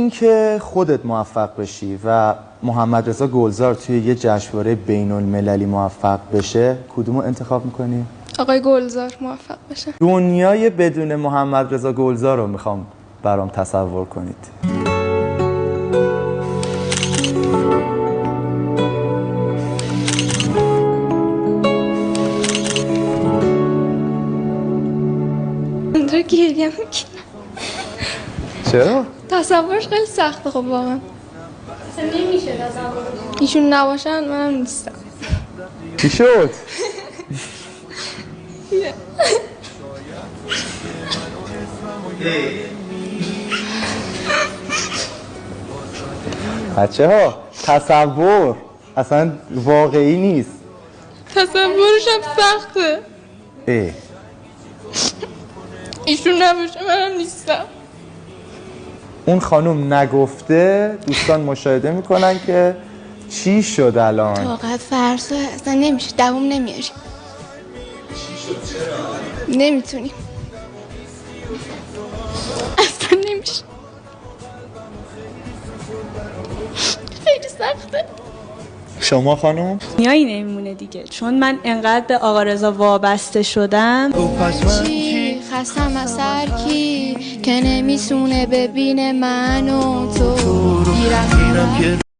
اینکه خودت موفق بشی و محمد رضا گلزار توی یه جشنواره بین المللی موفق بشه، کدومو انتخاب میکنی؟ آقای گلزار موفق بشه. دنیای بدون محمد رضا گلزار رو میخوام برام تصور کنید. اونجا گریه میکنم. چرا؟ تصورش خیلی سخته. خب واقعا نمیشه تصور. ایشون نباشن منم نیستم. چی شد؟ بچه ها تصور اصلا واقعی نیست. تصورش هم سخته. ایشون نباشه منم نیستم. اون خانم نگفته، دوستان مشاهده میکنن که چی شد الان. طاقت فرسا اصلا نمیشه، دوام نمیاری. نمیتونی اصلا نمیشه. خیلی سخته. شما خانم؟ نیایی نمیمونه دیگه، چون من انقدر به آقا رضا وابسته شدم. چی خستم از هر کی که نمیسونه ببینه من و تو.